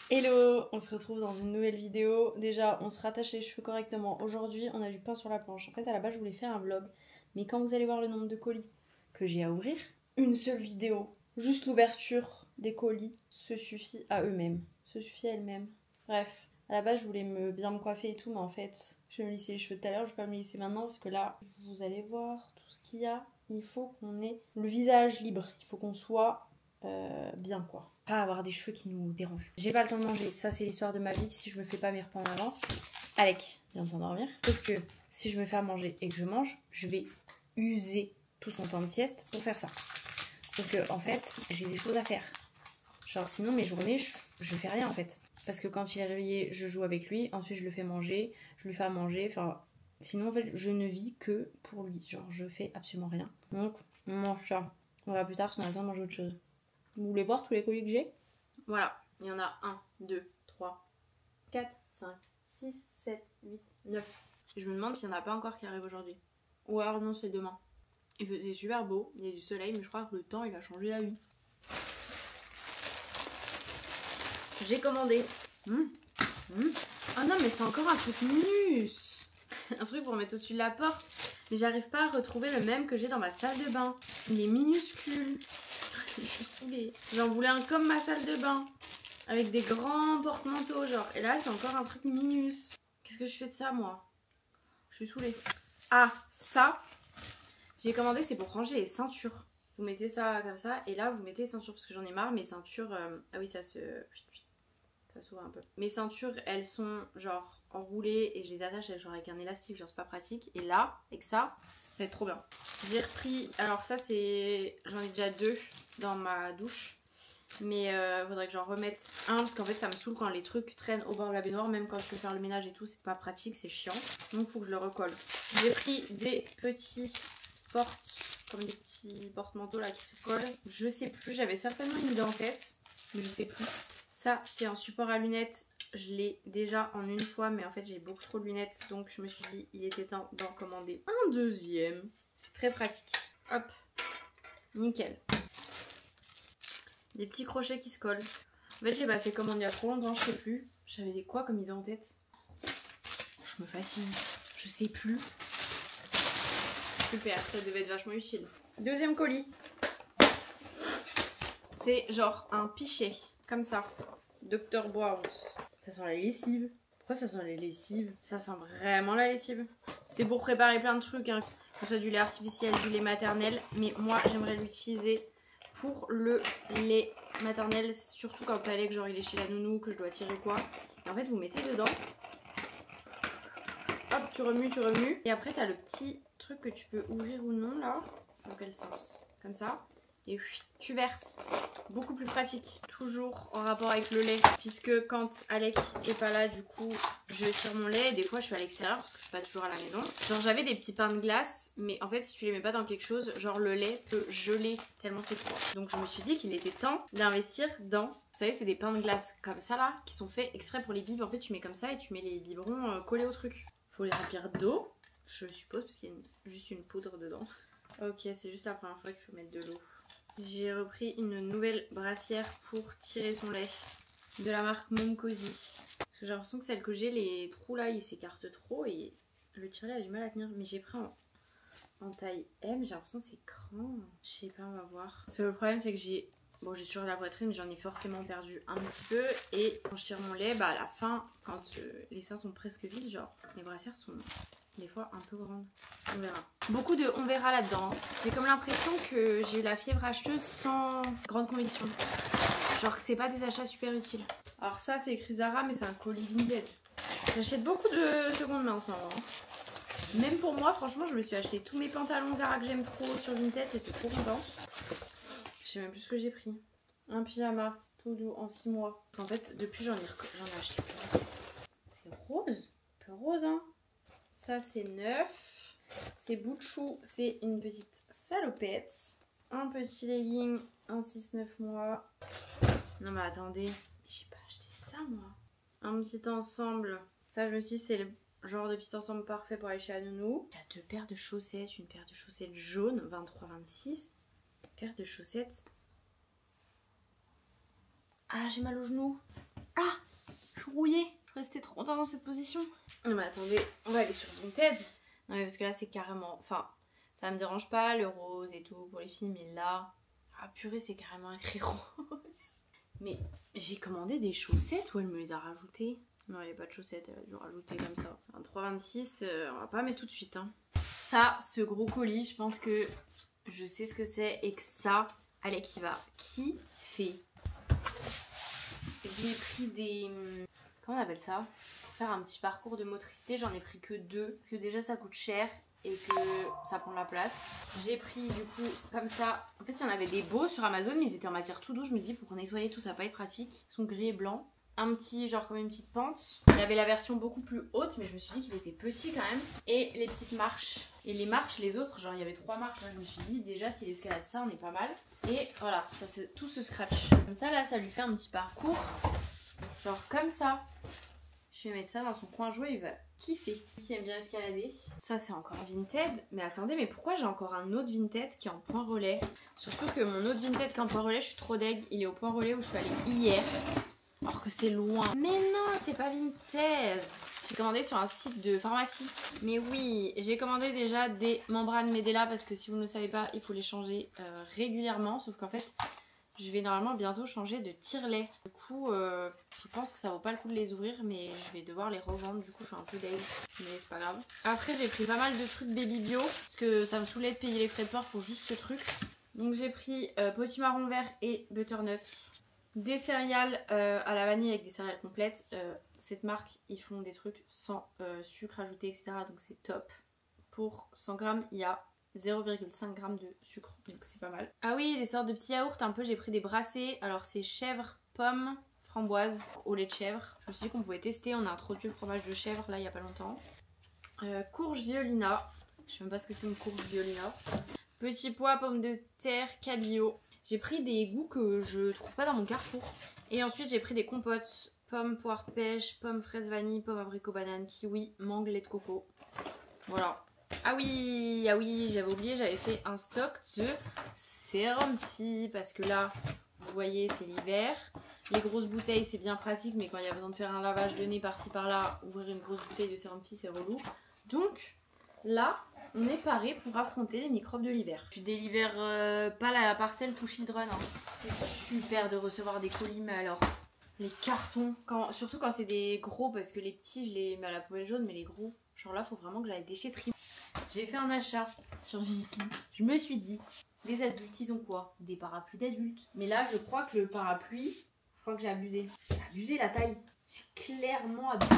Hello, on se retrouve dans une nouvelle vidéo. Déjà, on se rattache les cheveux correctement. Aujourd'hui, on a du pain sur la planche. En fait, à la base, je voulais faire un vlog. Mais quand vous allez voir le nombre de colis que j'ai à ouvrir, une seule vidéo, juste l'ouverture des colis, se suffit à eux-mêmes. Se suffit à elles-mêmes. Bref, à la base, je voulais bien me coiffer et tout. Mais en fait, je vais me lisser les cheveux tout à l'heure. Je vais pas me lisser maintenant parce que là, vous allez voir tout ce qu'il y a. Il faut qu'on ait le visage libre. Il faut qu'on soit bien quoi. Pas avoir des cheveux qui nous dérangent. J'ai pas le temps de manger, ça c'est l'histoire de ma vie. Si je me fais pas mes repas en avance, Alec vient de s'endormir. Sauf que si je me fais à manger et que je mange, je vais user tout son temps de sieste pour faire ça. Sauf que en fait, j'ai des choses à faire. Genre sinon mes journées, je fais rien en fait. Parce que quand il est réveillé, je joue avec lui, ensuite je le fais manger, je lui fais à manger, enfin... Sinon en fait, je ne vis que pour lui. Genre je fais absolument rien. Donc, on mange ça. On verra plus tard si on a le temps de manger autre chose. Vous voulez voir tous les colis que j'ai? Voilà, il y en a 1, 2, 3, 4, 5, 6, 7, 8, 9. Je me demande s'il n'y en a pas encore qui arrivent aujourd'hui. Ou alors non, c'est demain. Il faisait super beau, il y a du soleil, mais je crois que le temps il a changé la vie. J'ai commandé. Ah non, mais c'est encore un truc minus. Un truc pour mettre au-dessus de la porte. Mais j'arrive pas à retrouver le même que j'ai dans ma salle de bain. Il est minuscule. Je suis saoulée. J'en voulais un comme ma salle de bain. Avec des grands porte-manteaux genre. Et là c'est encore un truc minus. Qu'est-ce que je fais de ça moi? Je suis saoulée. Ah ça, j'ai commandé, c'est pour ranger les ceintures. Vous mettez ça comme ça. Et là vous mettez les ceintures. Parce que j'en ai marre. Mes ceintures... Ah oui ça s'ouvre un peu. Mes ceintures elles sont genre enroulées. Et je les attache genre avec un élastique. Genre c'est pas pratique. Et là avec ça va être trop bien. J'ai repris... Alors ça c'est... J'en ai déjà 2 dans ma douche. Mais faudrait que j'en remette un parce qu'en fait ça me saoule quand les trucs traînent au bord de la baignoire. Même quand je veux faire le ménage et tout, c'est pas pratique, c'est chiant. Donc faut que je le recolle. J'ai pris des petits comme des petits porte-manteaux là qui se collent. Je sais plus, j'avais certainement une idée en tête, mais je sais plus. Ça c'est un support à lunettes. Je l'ai déjà en une fois, mais en fait j'ai beaucoup trop de lunettes. Donc je me suis dit il était temps d'en commander un deuxième. C'est très pratique. Hop, nickel. Des petits crochets qui se collent. En fait, j'ai passé commande il y a trop longtemps, je sais plus. J'avais quoi comme idée en tête? Je me fascine. Je sais plus. Super, ça devait être vachement utile. Deuxième colis. C'est genre un pichet, comme ça. Dr. Brown's. Ça sent la lessive. Pourquoi ça sent la lessive? Ça sent vraiment la lessive. C'est pour préparer plein de trucs, hein. Que ce soit du lait artificiel, du lait maternel. Mais moi, j'aimerais l'utiliser pour le lait maternel, surtout quand Alec genre il est chez la nounou, que je dois tirer quoi. Et en fait vous mettez dedans, hop tu remues, et après t'as le petit truc que tu peux ouvrir ou non là, dans quel sens, comme ça, et tu verses. Beaucoup plus pratique, toujours en rapport avec le lait, puisque quand Alec est pas là du coup je tire mon lait et des fois je suis à l'extérieur parce que je suis pas toujours à la maison. Genre j'avais des petits pains de glace, mais en fait si tu les mets pas dans quelque chose, genre le lait peut geler tellement c'est froid. Donc je me suis dit qu'il était temps d'investir dans, vous savez c'est des pains de glace comme ça là, qui sont faits exprès pour les bibes. En fait tu mets comme ça et tu mets les biberons collés au truc. Faut les remplir d'eau, je suppose, parce qu'il y a juste une poudre dedans. Ok, c'est juste la première fois qu'il faut mettre de l'eau. J'ai repris une nouvelle brassière pour tirer son lait de la marque Momcozy. Parce que j'ai l'impression que celle que j'ai, les trous là, ils s'écartent trop et le tire-lait a du mal à tenir. Mais j'ai pris en taille M, j'ai l'impression que c'est grand. Je sais pas, on va voir. Parce que le problème c'est que j'ai toujours la poitrine, mais j'en ai forcément perdu un petit peu. Et quand je tire mon lait, bah à la fin, quand les seins sont presque vides, genre mes brassières sont... des fois un peu grande. On verra. Beaucoup de on verra là-dedans. J'ai comme l'impression que j'ai eu la fièvre acheteuse sans grande conviction. Genre que c'est pas des achats super utiles. Alors ça c'est écrit Zara mais c'est un colis Vinted. J'achète beaucoup de seconde main en ce moment. Même pour moi franchement je me suis acheté tous mes pantalons Zara que j'aime trop sur Vinted. J'étais trop contente. Je sais même plus ce que j'ai pris. Un pyjama tout doux en 6 mois. En fait depuis j'en ai acheté. C'est rose. Un peu rose hein. Ça c'est neuf. C'est bout de chou, c'est une petite salopette. Un petit legging, un 6-9 mois. Non mais attendez, j'ai pas acheté ça moi. Un petit ensemble. Ça je me suis dit c'est le genre de petit ensemble parfait pour aller chez la nounou. Il y a 2 paires de chaussettes, une paire de chaussettes jaunes, 23-26. Une paire de chaussettes Ah, j'ai mal au genou. Ah, je suis rouillée. Je restais trop longtemps dans cette position. Non mais attendez, on va aller sur Vinted. Non mais parce que là c'est carrément... Enfin, ça me dérange pas le rose et tout pour les filles, mais là... Ah purée, c'est carrément écrit rose. Mais j'ai commandé des chaussettes ou elle me les a rajoutées? Non, il n'y a pas de chaussettes, elle a dû rajouter comme ça. 3,26, on va pas mettre tout de suite. Hein. Ça, ce gros colis, je pense que je sais ce que c'est et que ça, allez, qui va kiffer. J'ai pris des... Comment on appelle ça? Pour faire un petit parcours de motricité, j'en ai pris que 2. Parce que déjà, ça coûte cher et que ça prend de la place. J'ai pris du coup comme ça. En fait, il y en avait des beaux sur Amazon, mais ils étaient en matière tout douce. Je me dis, pour nettoyer tout, ça va pas être pratique. Ils sont gris et blancs. Un petit, genre comme une petite pente. Il y avait la version beaucoup plus haute, mais je me suis dit qu'il était petit quand même. Et les petites marches. Et les marches, les autres, genre il y avait 3 marches. Là, je me suis dit, déjà, s'il escalade ça, on est pas mal. Et voilà, ça, tout se scratch. Comme ça, là, ça lui fait un petit parcours. Genre comme ça. Je vais mettre ça dans son coin jouet, il va kiffer. Qui aime bien escalader. Ça, c'est encore Vinted. Mais attendez, mais pourquoi j'ai encore un autre Vinted qui est en point relais? Surtout que mon autre Vinted qui est en point relais, je suis trop deg. Il est au point relais où je suis allée hier. Alors que c'est loin. Mais non, c'est pas Vinted. J'ai commandé sur un site de pharmacie. Mais oui, j'ai commandé déjà des membranes Medela parce que si vous ne le savez pas, il faut les changer régulièrement. Sauf qu'en fait, je vais normalement bientôt changer de tire-lait. Du coup, je pense que ça vaut pas le coup de les ouvrir, mais je vais devoir les revendre. Du coup, je suis un peu deg, mais c'est pas grave. Après, j'ai pris pas mal de trucs baby bio parce que ça me saoulait de payer les frais de port pour juste ce truc. Donc j'ai pris potimarron vert et butternut. Des céréales à la vanille avec des céréales complètes. Cette marque, ils font des trucs sans sucre ajouté, etc. Donc c'est top. Pour 100 grammes, il y a 0,5 g de sucre. Donc c'est pas mal. Ah oui, des sortes de petits yaourts un peu. J'ai pris des brassés. Alors c'est chèvre, pomme, framboise au lait de chèvre. Je me suis dit qu'on pouvait tester. On a introduit le fromage de chèvre là il y a pas longtemps. Courge violina. Je sais même pas ce que c'est une courge violina. Petits pois, pommes de terre, cabillaud. J'ai pris des goûts que je trouve pas dans mon Carrefour. Et ensuite j'ai pris des compotes. Pommes, poire, pêche, pommes, fraises, vanille, pommes, abricot, banane, kiwi, mangue, lait de coco. Voilà. Ah oui, j'avais oublié, j'avais fait un stock de sérum Phi. Parce que là, vous voyez, c'est l'hiver. Les grosses bouteilles, c'est bien pratique. Mais quand il y a besoin de faire un lavage de nez par-ci par-là, ouvrir une grosse bouteille de sérum Phi, c'est relou. Donc là... on est paré pour affronter les microbes de l'hiver. Je délivre pas la parcelle to children. Hein. C'est super de recevoir des colis, mais alors les cartons, surtout quand c'est des gros, parce que les petits je les mets à la poubelle jaune, mais les gros, genre là faut vraiment que j'aille déchetterie. J'ai fait un achat sur Visipi. Je me suis dit, les adultes ils ont quoi? Des parapluies d'adultes. Mais là je crois que le parapluie, je crois que j'ai abusé. J'ai abusé la taille. J'ai clairement abusé.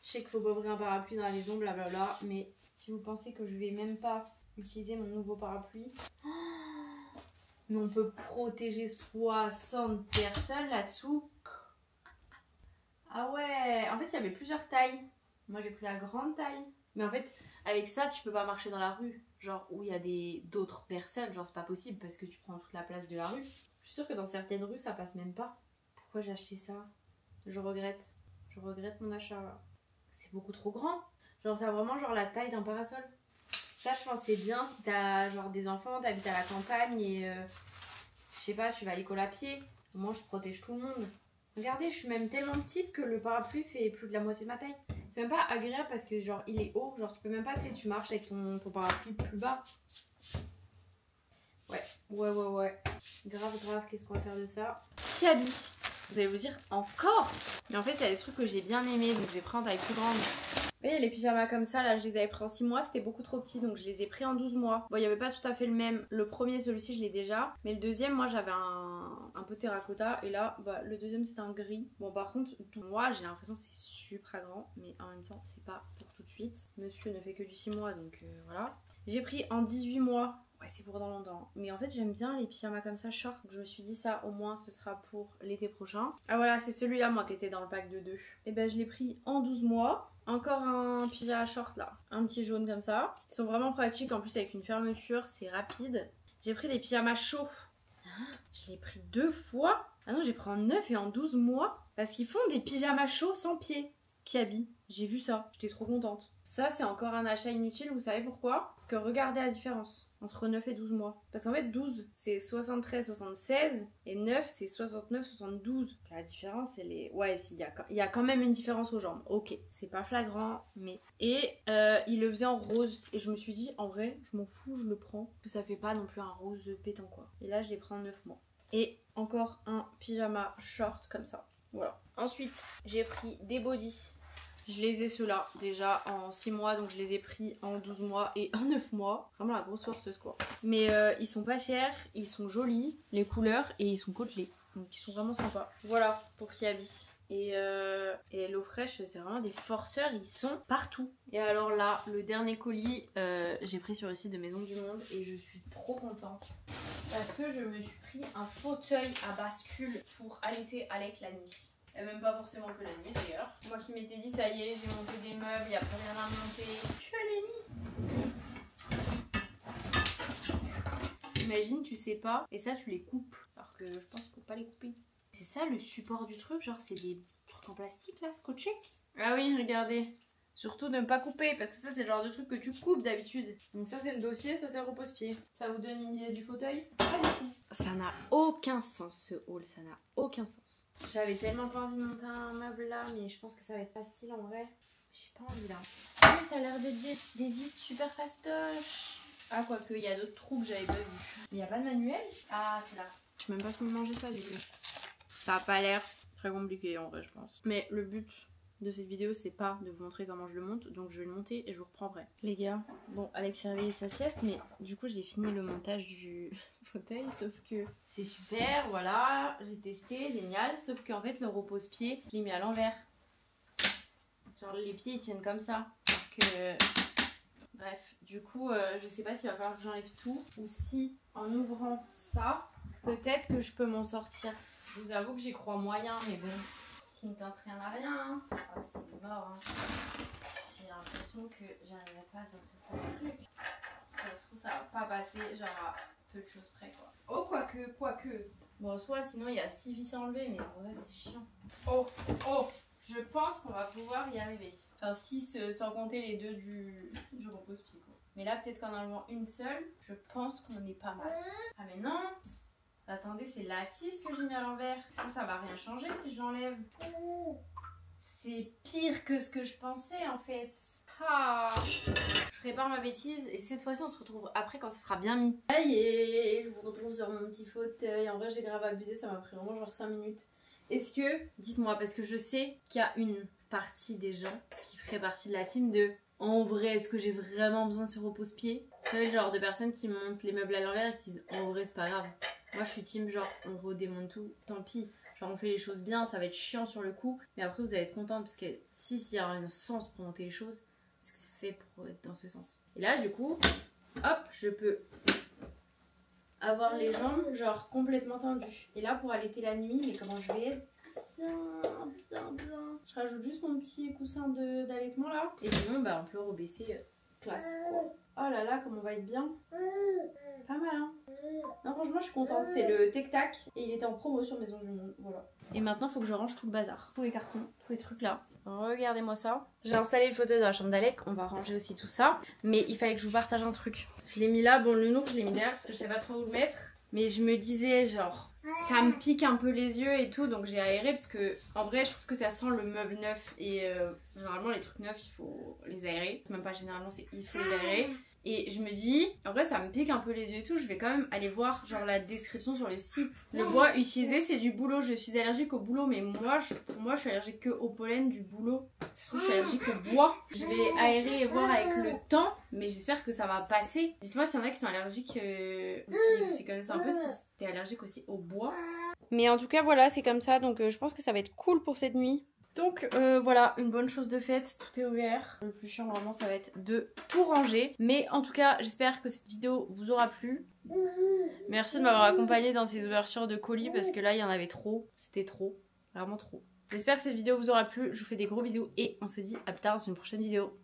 Je sais qu'il faut pas ouvrir un parapluie dans la maison, blablabla, mais... si vous pensez que je vais même pas utiliser mon nouveau parapluie. Mais on peut protéger 60 personnes là-dessous. Ah ouais, en fait il y avait plusieurs tailles. Moi j'ai pris la grande taille. Mais en fait avec ça tu peux pas marcher dans la rue. Genre où il y a d'autres personnes. Genre c'est pas possible parce que tu prends toute la place de la rue. Je suis sûre que dans certaines rues ça passe même pas. Pourquoi j'ai acheté ça? Je regrette. Je regrette mon achat là. C'est beaucoup trop grand. Genre ça a vraiment genre la taille d'un parasol. Ça je pense c'est bien si t'as genre des enfants, t'habites à la campagne et je sais pas, tu vas à l'école à pied. Au moins je protège tout le monde. Regardez, je suis même tellement petite que le parapluie fait plus de la moitié de ma taille. C'est même pas agréable parce que genre il est haut, genre tu peux même pas, tu sais, tu marches avec ton parapluie plus bas. Ouais. Grave, qu'est-ce qu'on va faire de ça? Kiabi. Vous allez vous dire encore. Mais en fait il y a des trucs que j'ai bien aimés donc j'ai pris en taille plus grande. Vous voyez les pyjamas comme ça là je les avais pris en 6 mois, c'était beaucoup trop petit donc je les ai pris en 12 mois. Bon il n'y avait pas tout à fait le même, le premier celui-ci je l'ai déjà. Mais le deuxième moi j'avais un peu terracotta et là bah, le deuxième c'était un gris. Bon par contre moi j'ai l'impression que c'est super grand mais en même temps c'est pas pour tout de suite. Monsieur ne fait que du 6 mois donc voilà. J'ai pris en 18 mois. Ouais c'est pour dans longtemps. Mais en fait j'aime bien les pyjamas comme ça short. Donc je me suis dit ça au moins ce sera pour l'été prochain. Ah voilà c'est celui-là moi qui était dans le pack de 2. Et ben je l'ai pris en 12 mois. Encore un pyjama short là. Un petit jaune comme ça. Ils sont vraiment pratiques en plus avec une fermeture. C'est rapide. J'ai pris des pyjamas chauds. Je l'ai pris 2 fois. Ah non j'ai pris en 9 et en 12 mois. Parce qu'ils font des pyjamas chauds sans pied. Kiabi. J'ai vu ça, j'étais trop contente. Ça c'est encore un achat inutile, vous savez pourquoi? Parce que regardez la différence entre 9 et 12 mois. Parce qu'en fait 12 c'est 73, 76 et 9 c'est 69, 72. La différence elle est... Ouais, il y a quand même une différence aux jambes. Ok, c'est pas flagrant mais... Et il le faisait en rose et je me suis dit en vrai je m'en fous, je le prends. Parce que ça fait pas non plus un rose pétant quoi. Et là je l'ai pris en 9 mois. Et encore un pyjama short comme ça. Voilà. Ensuite j'ai pris des bodys. Je les ai ceux-là déjà en 6 mois, donc je les ai pris en 12 mois et en 9 mois. Vraiment la grosse forceuse quoi. Mais ils sont pas chers, ils sont jolis, les couleurs, et ils sont côtelés. Donc ils sont vraiment sympas. Voilà pour Kiabi. Et Hello Fresh, c'est vraiment des forceurs, ils sont partout. Et alors là, le dernier colis, j'ai pris sur le site de Maison du Monde et je suis trop contente. Parce que je me suis pris un fauteuil à bascule pour allaiter Alec la nuit. Et même pas forcément que la nuit d'ailleurs. Moi qui m'étais dit ça y est, j'ai monté des meubles, il n'y a plus rien à monter. Je l'ai mis. Imagine tu sais pas et ça tu les coupes. Alors que je pense qu'il faut pas les couper. C'est ça le support du truc, genre c'est des trucs en plastique là, scotchés. Ah oui, regardez. Surtout ne pas couper parce que ça c'est le genre de truc que tu coupes d'habitude. Donc ça c'est le dossier, ça c'est le repose-pied. Ça vous donne une idée du fauteuil? Pas du tout. Ça n'a aucun sens ce haul, ça n'a aucun sens. J'avais tellement pas envie de monter un meuble là, mais je pense que ça va être facile en vrai. J'ai pas envie là. Ah mais ça a l'air d'être des vis super fastoches. Ah quoique, il y a d'autres trous que j'avais pas vus. Il n'y a pas de manuel? Ah c'est là. J'ai même pas fini de manger ça du coup. Ça a pas l'air très compliqué en vrai je pense. Mais le but de cette vidéo c'est pas de vous montrer comment je le monte, donc je vais le monter et je vous reprends après. Les gars, bon Alex a réveillé sa sieste, mais du coup j'ai fini le montage du fauteuil, sauf que c'est super, voilà, j'ai testé, génial, sauf qu'en fait le repose-pied, je l'ai mis à l'envers. Genre les pieds ils tiennent comme ça, que... Bref, du coup je sais pas s'il va falloir que j'enlève tout, ou si en ouvrant ça, peut-être que je peux m'en sortir. Je vous avoue que j'y crois moyen, mais bon... Qui ne tente rien à rien, hein. Ah, c'est mort, hein. J'ai l'impression que j'arriverai pas à sortir ce truc. Ça se trouve, ça va pas passer, genre à peu de choses près, quoi. Oh, quoique. Bon, soit sinon il y a 6 vis à enlever, mais en vrai, c'est chiant. Oh, je pense qu'on va pouvoir y arriver. Enfin, 6 sans compter les 2 du repose-pied, quoi. Mais là, peut-être qu'en enlevant une seule, je pense qu'on est pas mal. Ah, mais non! Attendez, c'est l'assise que j'ai mis à l'envers. Ça va rien changer si je l'enlève. C'est pire que ce que je pensais en fait. Ah, je répare ma bêtise et cette fois-ci on se retrouve après quand ce sera bien mis. Ça y est, je vous retrouve sur mon petit fauteuil. En vrai j'ai grave abusé, ça m'a pris vraiment genre 5 minutes. Est-ce que, dites-moi, parce que je sais qu'il y a une partie des gens qui ferait partie de la team de en vrai, est-ce que j'ai vraiment besoin de ce repose-pied? Vous savez, le genre de personnes qui montent les meubles à l'envers et qui disent en vrai c'est pas grave. Moi je suis team genre on redémonte tout, tant pis. Genre on fait les choses bien, ça va être chiant sur le coup, mais après vous allez être contente parce que s'il y a un sens pour monter les choses, c'est que c'est fait pour être dans ce sens. Et là du coup, hop, je peux avoir les jambes genre complètement tendues. Et là pour allaiter la nuit, mais comment je vais être bien. Je rajoute juste mon petit coussin d'allaitement là. Et sinon bah on peut rebaisser classique quoi. Oh là là, comme on va être bien. Pas mal hein. Non franchement je suis contente, c'est le Tic Tac et il était en promo sur Maison du Monde, voilà. Et maintenant il faut que je range tout le bazar, tous les cartons, tous les trucs là. Regardez-moi ça. J'ai installé le fauteuil dans la chambre d'Alec, on va ranger aussi tout ça. Mais il fallait que je vous partage un truc. Je l'ai mis là, bon le nounours je l'ai mis derrière parce que je savais pas trop où le mettre. Mais je me disais genre, ça me pique un peu les yeux et tout, donc j'ai aéré parce que en vrai je trouve que ça sent le meuble neuf. Et généralement les trucs neufs il faut les aérer. C'est même pas généralement, c'est il faut les aérer. Et je me dis, en vrai ça me pique un peu les yeux et tout, je vais quand même aller voir genre la description sur le site. Le bois utilisé c'est du bouleau, je suis allergique au bouleau, mais pour moi je suis allergique que au pollen du bouleau. Je suis allergique au bois. Je vais aérer et voir avec le temps, mais j'espère que ça va passer. Dites-moi s'il y en a qui sont allergiques aussi, si connaissent un peu, si t'es allergique aussi au bois. Mais en tout cas voilà, c'est comme ça, donc je pense que ça va être cool pour cette nuit. Donc voilà, une bonne chose de faite, tout est ouvert. Le plus chiant vraiment ça va être de tout ranger. Mais en tout cas j'espère que cette vidéo vous aura plu. Merci de m'avoir accompagnée dans ces ouvertures de colis parce que là il y en avait trop, c'était trop, vraiment trop. J'espère que cette vidéo vous aura plu, je vous fais des gros bisous et on se dit à plus tard dans une prochaine vidéo.